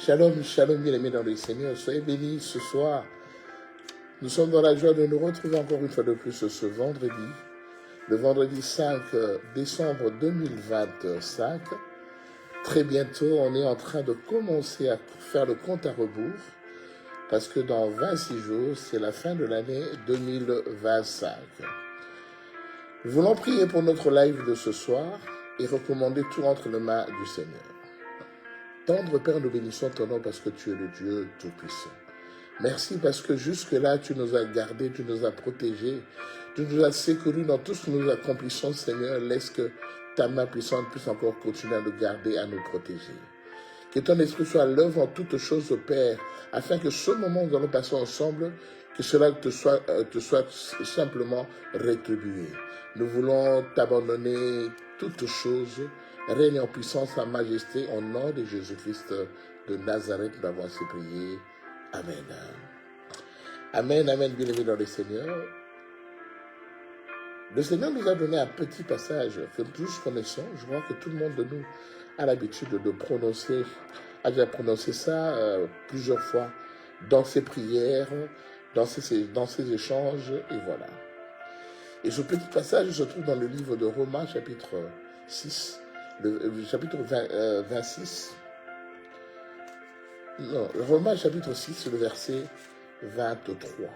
Shalom, shalom, bien-aimés dans le Seigneur. Soyez bénis ce soir. Nous sommes dans la joie de nous retrouver encore une fois de plus ce vendredi, le vendredi 5 décembre 2025. Très bientôt, on est en train de commencer à faire le compte à rebours parce que dans 26 jours, c'est la fin de l'année 2025. Nous voulons prier pour notre live de ce soir et recommander tout entre les mains du Seigneur. Tendre Père, nous bénissons ton nom parce que tu es le Dieu Tout-Puissant. Merci parce que jusque-là, tu nous as gardés, tu nous as protégés, tu nous as secourus dans tout ce que nous accomplissons, Seigneur. Laisse que ta main puissante puisse encore continuer à nous garder, à nous protéger. Que ton esprit soit à l'œuvre en toutes choses, Père, afin que ce moment où nous allons passer ensemble, que cela te soit simplement rétribué. Nous voulons t'abandonner toutes choses. Règne en puissance, en majesté, au nom de Jésus-Christ de Nazareth, nous avons ainsi prié. Amen. Amen, amen, bien-aimés dans le Seigneur. Le Seigneur nous a donné un petit passage que tous connaissons. Je crois que tout le monde de nous a l'habitude de prononcer, a déjà prononcé ça plusieurs fois dans ses prières, dans ses échanges, et voilà. Et ce petit passage se trouve dans le livre de Romains, chapitre 6, le chapitre 26. Non, Romains chapitre 6, le verset 23.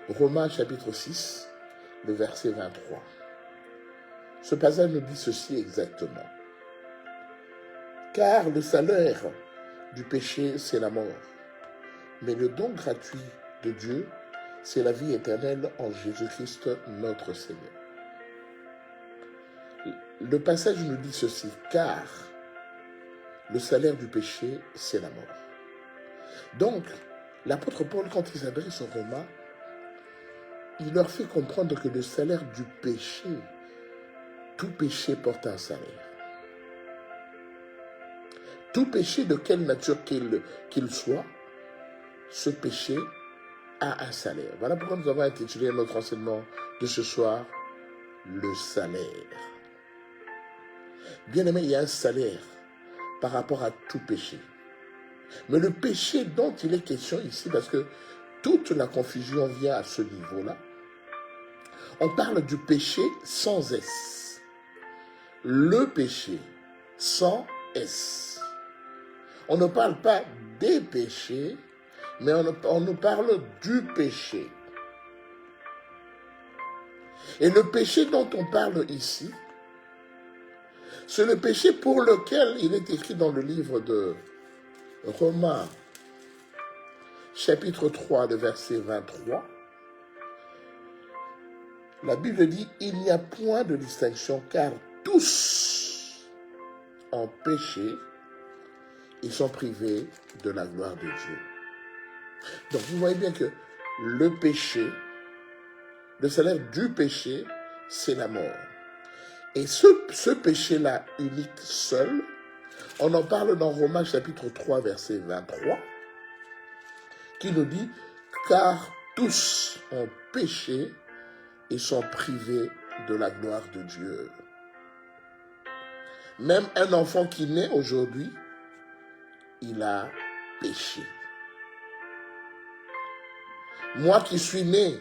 Romains chapitre 6, le verset 23. Ce passage nous dit ceci exactement. Car le salaire du péché, c'est la mort. Mais le don gratuit de Dieu, c'est la vie éternelle en Jésus-Christ notre Seigneur. Le passage nous dit ceci, car le salaire du péché, c'est la mort. Donc, l'apôtre Paul, quand il s'adresse aux Romains, il leur fait comprendre que le salaire du péché, tout péché porte un salaire. Tout péché de quelle nature qu'il soit, ce péché a un salaire. Voilà pourquoi nous avons intitulé notre enseignement de ce soir, le salaire. Bien aimé, il y a un salaire par rapport à tout péché. Mais le péché dont il est question ici, parce que toute la confusion vient à ce niveau-là, on parle du péché sans S. Le péché sans S. On ne parle pas des péchés, mais on nous parle du péché. Et le péché dont on parle ici, c'est le péché pour lequel il est écrit dans le livre de Romains, chapitre 3, le verset 23. La Bible dit, il n'y a point de distinction, car tous ont péché et sont privés de la gloire de Dieu. Donc vous voyez bien que le péché, le salaire du péché, c'est la mort. Et ce péché-là, unique, seul, on en parle dans Romains chapitre 3, verset 23, qui nous dit « Car tous ont péché et sont privés de la gloire de Dieu. » Même un enfant qui naît aujourd'hui, il a péché. Moi qui suis né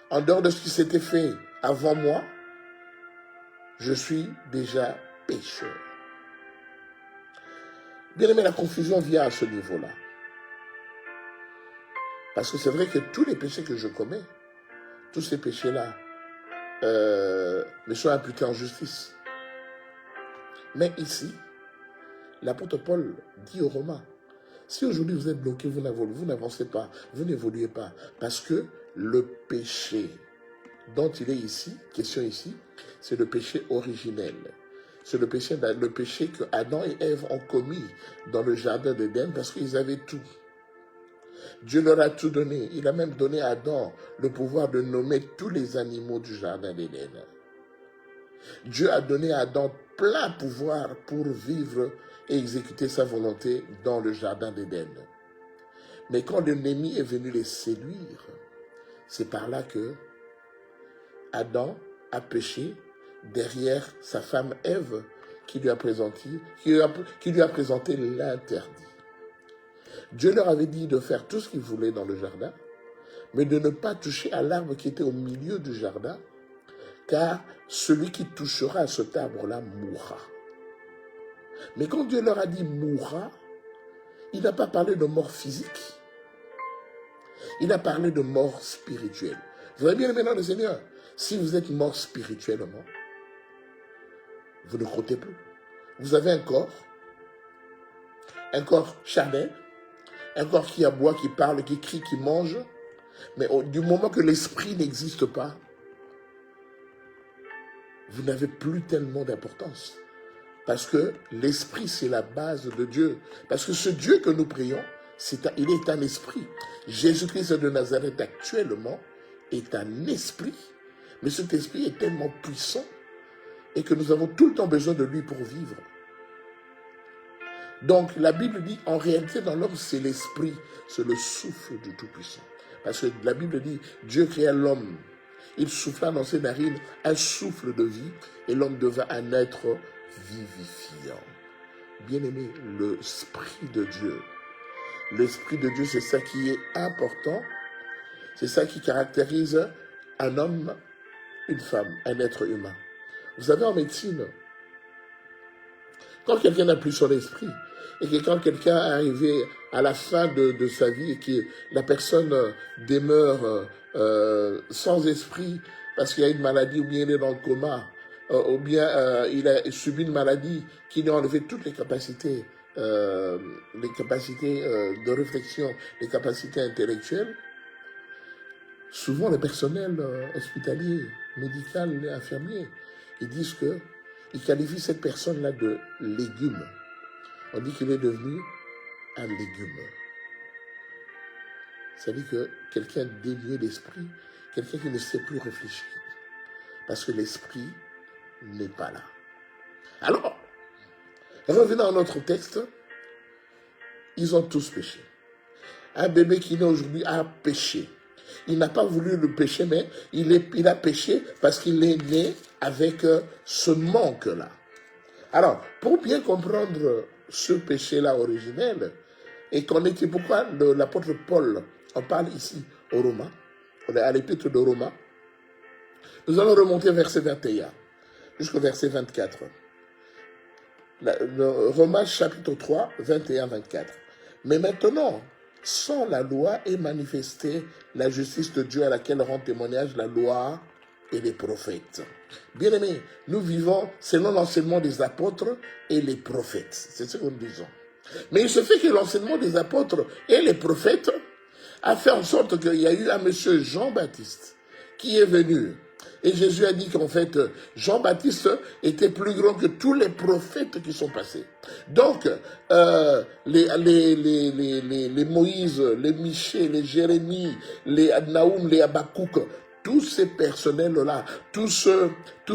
en dehors de ce qui s'était fait avant moi, je suis déjà pécheur. Bien aimé, la confusion vient à ce niveau-là. Parce que c'est vrai que tous les péchés que je commets, tous ces péchés-là, me sont imputés en justice. Mais ici, l'apôtre Paul dit aux Romains, si aujourd'hui vous êtes bloqué, vous n'avancez pas, vous n'évoluez pas, parce que le péché dont il est ici, question ici, c'est le péché originel. C'est le péché que Adam et Ève ont commis dans le jardin d'Éden parce qu'ils avaient tout. Dieu leur a tout donné. Il a même donné à Adam le pouvoir de nommer tous les animaux du jardin d'Éden. Dieu a donné à Adam plein pouvoir pour vivre et exécuter sa volonté dans le jardin d'Éden. Mais quand l'ennemi est venu les séduire, c'est par là que Adam a péché derrière sa femme Ève qui lui a présenté l'interdit. Dieu leur avait dit de faire tout ce qu'ils voulaient dans le jardin, mais de ne pas toucher à l'arbre qui était au milieu du jardin, car celui qui touchera à cet arbre-là mourra. Mais quand Dieu leur a dit mourra, il n'a pas parlé de mort physique, il a parlé de mort spirituelle. Vous avez bien aimé dans le Seigneur, si vous êtes mort spirituellement, vous ne comptez plus. Vous avez un corps charnel, un corps qui aboie, qui parle, qui crie, qui mange, mais du moment que l'esprit n'existe pas, vous n'avez plus tellement d'importance. Parce que l'esprit, c'est la base de Dieu. Parce que ce Dieu que nous prions, il est un esprit. Jésus-Christ de Nazareth actuellement est un esprit. Mais cet esprit est tellement puissant et que nous avons tout le temps besoin de lui pour vivre. Donc la Bible dit, en réalité dans l'homme, c'est l'esprit, c'est le souffle du Tout-Puissant. Parce que la Bible dit, Dieu créa l'homme. Il souffla dans ses narines un souffle de vie et l'homme devint un être vivifiant. Bien-aimé, l'Esprit de Dieu. L'Esprit de Dieu, c'est ça qui est important. C'est ça qui caractérise un homme, une femme, un être humain. Vous savez, en médecine, quand quelqu'un n'a plus son esprit, et que quand quelqu'un est arrivé à la fin de sa vie et que la personne demeure sans esprit parce qu'il y a une maladie, ou bien il est dans le coma, ou bien il a subi une maladie qui lui a enlevé toutes les capacités de réflexion, les capacités intellectuelles, souvent le personnel hospitalier, médical, infirmier, ils disent que ils qualifient cette personne-là de légume. On dit qu'il est devenu un légume. C'est-à-dire que quelqu'un dénué d'esprit, quelqu'un qui ne sait plus réfléchir. Parce que l'esprit n'est pas là. Alors, revenons à notre texte. Ils ont tous péché. Un bébé qui naît aujourd'hui a péché. Il n'a pas voulu le pécher, mais il a péché parce qu'il est né avec ce manque-là. Alors, pour bien comprendre ce péché-là originel, et connaître pourquoi l'apôtre Paul en parle ici aux Romains, on est à l'épître de Romains, nous allons remonter verset 21 jusqu'au verset 24. Romains chapitre 3, 21-24. Mais maintenant, sans la loi est manifestée la justice de Dieu à laquelle rend témoignage la loi et les prophètes. Bien-aimés, nous vivons selon l'enseignement des apôtres et les prophètes. C'est ce que nous disons. Mais il se fait que l'enseignement des apôtres et les prophètes a fait en sorte qu'il y a eu un monsieur Jean-Baptiste qui est venu. Et Jésus a dit qu'en fait, Jean-Baptiste était plus grand que tous les prophètes qui sont passés. Donc, les Moïse, les Michée, les Jérémie, les Naoum, les Habakkuk, tous ces personnels-là, tous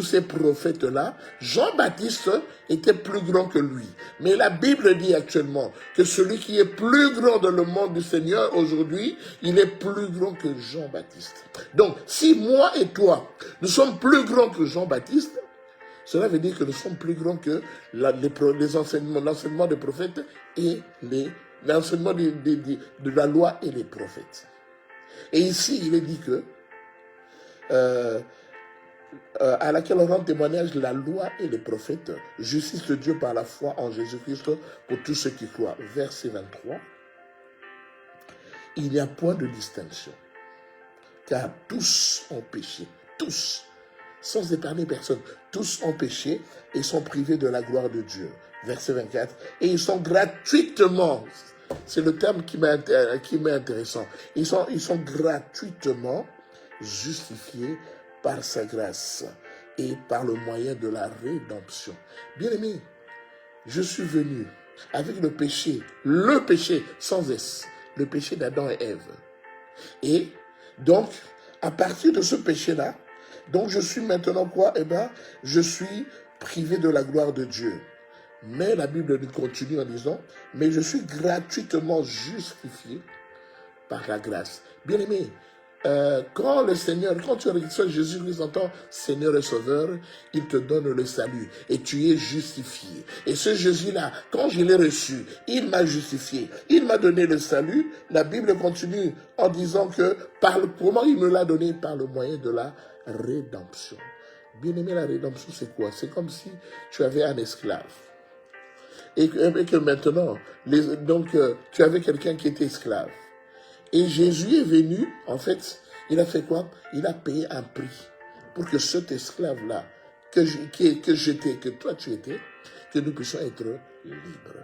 ces prophètes-là, Jean-Baptiste était plus grand que lui. Mais la Bible dit actuellement que celui qui est plus grand dans le monde du Seigneur aujourd'hui, il est plus grand que Jean-Baptiste. Donc, si moi et toi, nous sommes plus grands que Jean-Baptiste, cela veut dire que nous sommes plus grands que l'enseignement des prophètes et l'enseignement de la loi et les prophètes. Et ici, il est dit que à laquelle on rend témoignage la loi et les prophètes, justice de Dieu par la foi en Jésus-Christ pour tous ceux qui croient. Verset 23. Il n'y a point de distinction, car tous ont péché, tous, sans épargner personne, tous ont péché et sont privés de la gloire de Dieu. Verset 24. Et ils sont gratuitement, c'est le terme qui m'est intéressant, ils sont gratuitement justifié par sa grâce et par le moyen de la rédemption. Bien-aimé, je suis venu avec le péché sans S, le péché d'Adam et Ève. Et donc, à partir de ce péché-là, donc je suis maintenant quoi? Eh bien, je suis privé de la gloire de Dieu. Mais la Bible nous continue en disant, mais je suis gratuitement justifié par la grâce. Bien-aimé, quand le Seigneur, quand tu reçois Jésus-Christ en tant que Seigneur et Sauveur, il te donne le salut et tu es justifié. Et ce Jésus-là, quand je l'ai reçu, il m'a justifié, il m'a donné le salut. La Bible continue en disant que, comment il me l'a donné? Par le moyen de la rédemption. Bien aimé, la rédemption, c'est quoi? C'est comme si tu avais un esclave. Et que maintenant, tu avais quelqu'un qui était esclave. Et Jésus est venu, en fait, il a fait quoi? Il a payé un prix pour que cet esclave-là, que toi tu étais, que nous puissions être libres.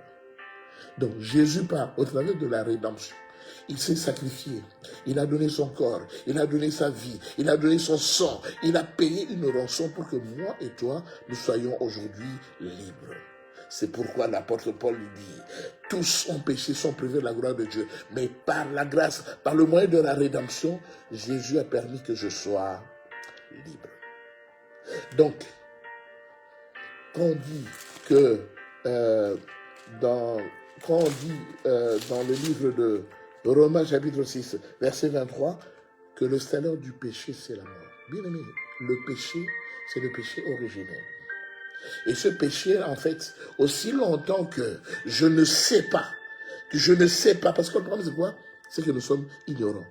Donc Jésus part au travers de la rédemption. Il s'est sacrifié, il a donné son corps, il a donné sa vie, il a donné son sang, il a payé une rançon pour que moi et toi, nous soyons aujourd'hui libres. C'est pourquoi l'apôtre Paul lui dit, tous ont péché, sont privés de la gloire de Dieu, mais par la grâce, par le moyen de la rédemption, Jésus a permis que je sois libre. Donc, quand on dit que dans le livre de Romains chapitre 6, verset 23, que le salaire du péché, c'est la mort. Bien aimé, le péché, c'est le péché originel. Et ce péché, en fait, aussi longtemps que je ne sais pas, parce que le problème c'est quoi? C'est que nous sommes ignorants.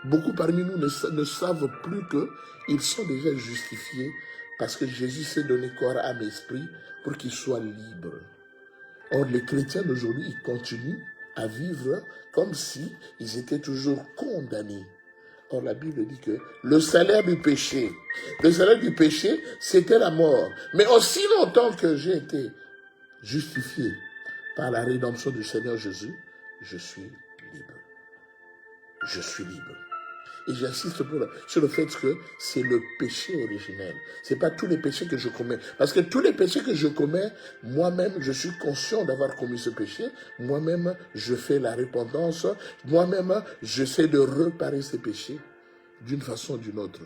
Beaucoup parmi nous ne savent plus qu'ils sont déjà justifiés parce que Jésus s'est donné corps, âme et esprit pour qu'ils soient libres. Or, les chrétiens d'aujourd'hui, ils continuent à vivre comme si ils étaient toujours condamnés. Or, la Bible dit que le salaire du péché, c'était la mort. Mais aussi longtemps que j'ai été justifié par la rédemption du Seigneur Jésus, je suis libre. Je suis libre. Et j'insiste sur le fait que c'est le péché originel. Ce n'est pas tous les péchés que je commets. Parce que tous les péchés que je commets, moi-même, je suis conscient d'avoir commis ce péché. Moi-même, je fais la repentance. Moi-même, j'essaie de réparer ces péchés d'une façon ou d'une autre.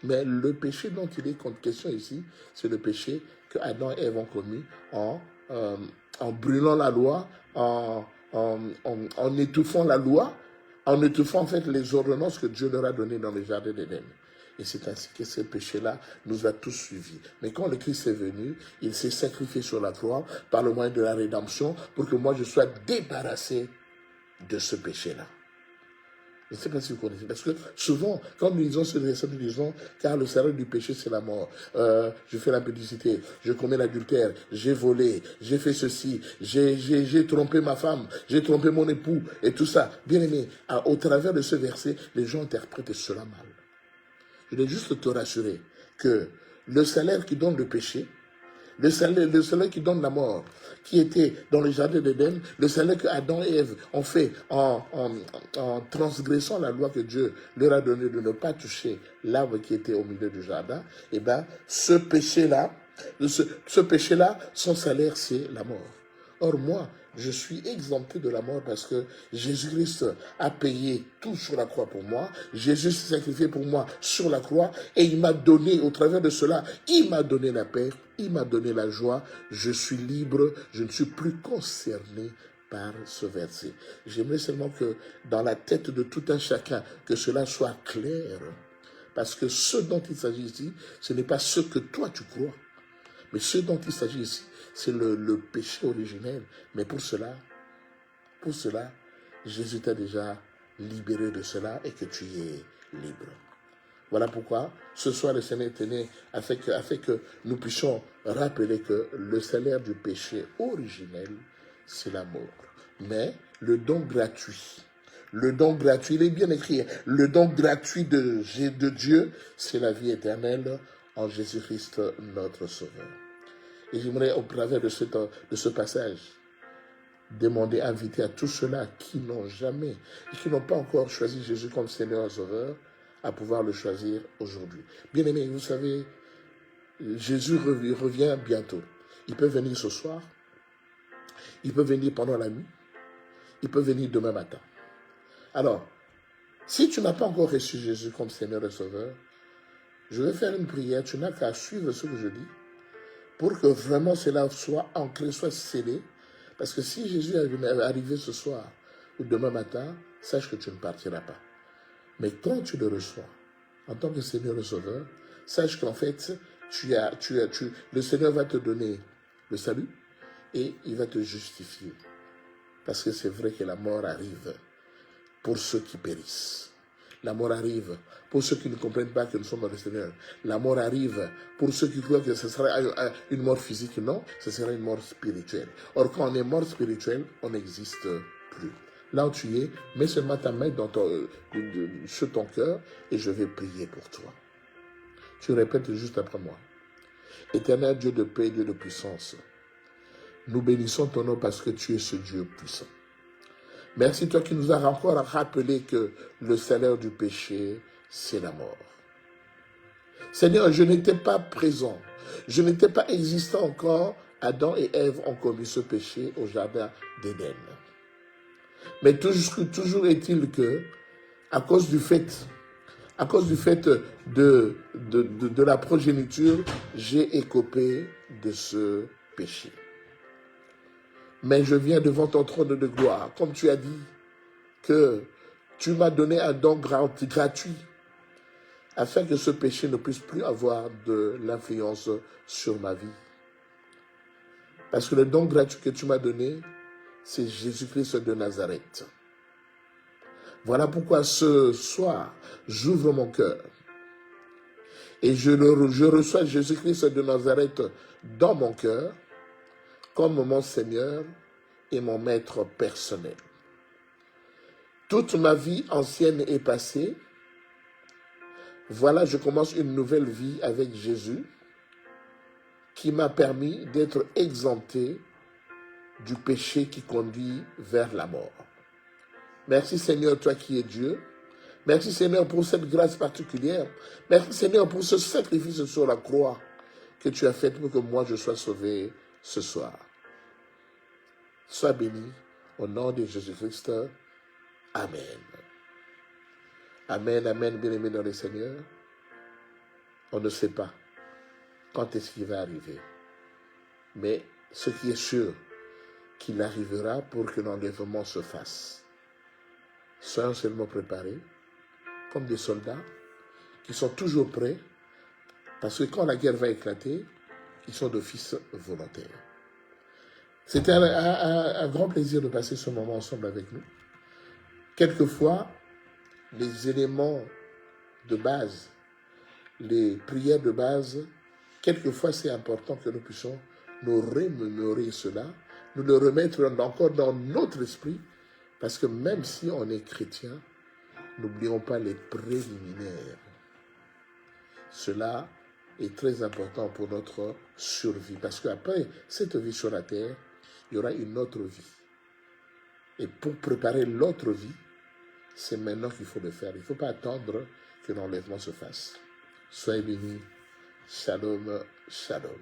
Mais le péché dont il est question ici, c'est le péché que Adam et Ève ont commis en brûlant la loi, en étouffant la loi, en étouffant en fait les ordonnances que Dieu leur a données dans le jardin d'Éden. Et c'est ainsi que ce péché-là nous a tous suivis. Mais quand le Christ est venu, il s'est sacrifié sur la croix par le moyen de la rédemption pour que moi je sois débarrassé de ce péché-là. Je ne sais pas si vous connaissez, parce que souvent, quand nous lisons ce verset, nous disons, car le salaire du péché, c'est la mort. Je fais l'impudicité, je commets l'adultère, j'ai volé, j'ai fait ceci, j'ai trompé ma femme, j'ai trompé mon époux, et tout ça. Bien aimé, au travers de ce verset, les gens interprètent cela mal. Je voulais juste te rassurer que le salaire qui donne le péché, le salaire qui donne la mort, qui était dans le jardin d'Éden, le salaire que Adam et Ève ont fait en transgressant la loi que Dieu leur a donnée de ne pas toucher l'arbre qui était au milieu du jardin, eh bien, ce péché-là, son salaire, c'est la mort. Or, moi, je suis exempté de la mort parce que Jésus-Christ a payé tout sur la croix pour moi. Jésus s'est sacrifié pour moi sur la croix et il m'a donné, au travers de cela, il m'a donné la paix, il m'a donné la joie. Je suis libre, je ne suis plus concerné par ce verset. J'aimerais seulement que dans la tête de tout un chacun, que cela soit clair. Parce que ce dont il s'agit ici, ce n'est pas ce que toi tu crois. Mais ce dont il s'agit ici, c'est le péché originel. Mais pour cela, Jésus t'a déjà libéré de cela et que tu es libre. Voilà pourquoi ce soir le Seigneur est né afin que nous puissions rappeler que le salaire du péché originel, c'est la mort. Mais le don gratuit, il est bien écrit, le don gratuit de Dieu, c'est la vie éternelle en Jésus-Christ notre Sauveur. Et j'aimerais, au travers de ce passage, demander, inviter à tous ceux-là qui n'ont jamais et qui n'ont pas encore choisi Jésus comme Seigneur et Sauveur, à pouvoir le choisir aujourd'hui. Bien aimé, vous savez, Jésus revient bientôt. Il peut venir ce soir, il peut venir pendant la nuit, il peut venir demain matin. Alors, si tu n'as pas encore reçu Jésus comme Seigneur et Sauveur, je vais faire une prière, tu n'as qu'à suivre ce que je dis, pour que vraiment cela soit ancré, soit scellé. Parce que si Jésus est arrivé ce soir ou demain matin, sache que tu ne partiras pas. Mais quand tu le reçois, en tant que Seigneur et Sauveur, sache qu'en fait, le Seigneur va te donner le salut et il va te justifier. Parce que c'est vrai que la mort arrive pour ceux qui périssent. La mort arrive pour ceux qui ne comprennent pas que nous sommes dans le Seigneur. La mort arrive pour ceux qui croient que ce sera une mort physique. Non, ce sera une mort spirituelle. Or, quand on est mort spirituel, on n'existe plus. Là où tu es, mets seulement ta main sur ton cœur et je vais prier pour toi. Tu répètes juste après moi. Éternel Dieu de paix, Dieu de puissance, nous bénissons ton nom parce que tu es ce Dieu puissant. Merci toi qui nous as encore rappelé que le salaire du péché, c'est la mort. Seigneur, je n'étais pas présent, je n'étais pas existant encore. Adam et Ève ont commis ce péché au jardin d'Éden. Mais toujours est-il que, à cause du fait de la progéniture, j'ai écopé de ce péché. Mais je viens devant ton trône de gloire, comme tu as dit que tu m'as donné un don gratuit, afin que ce péché ne puisse plus avoir de l'influence sur ma vie. Parce que le don gratuit que tu m'as donné, c'est Jésus-Christ de Nazareth. Voilà pourquoi ce soir, j'ouvre mon cœur et je reçois Jésus-Christ de Nazareth dans mon cœur comme mon Seigneur et mon Maître personnel. Toute ma vie ancienne est passée. Voilà, je commence une nouvelle vie avec Jésus qui m'a permis d'être exempté du péché qui conduit vers la mort. Merci Seigneur, toi qui es Dieu. Merci Seigneur pour cette grâce particulière. Merci Seigneur pour ce sacrifice sur la croix que tu as fait pour que moi je sois sauvé ce soir. Sois béni au nom de Jésus-Christ. Amen. Amen, amen, bien-aimé dans le Seigneur. On ne sait pas quand est-ce qu'il va arriver. Mais ce qui est sûr, qu'il arrivera pour que l'enlèvement se fasse. Soyons seulement préparés, comme des soldats, qui sont toujours prêts, parce que quand la guerre va éclater, ils sont d'office volontaires. C'était un grand plaisir de passer ce moment ensemble avec nous. Quelquefois, les éléments de base, les prières de base, quelquefois c'est important que nous puissions nous remémorer cela, nous le remettre encore dans notre esprit, parce que même si on est chrétien, n'oublions pas les préliminaires. Cela est très important pour notre survie, parce qu'après cette vie sur la terre, il y aura une autre vie. Et pour préparer l'autre vie, c'est maintenant qu'il faut le faire. Il ne faut pas attendre que l'enlèvement se fasse. Soyez bénis. Shalom, shalom.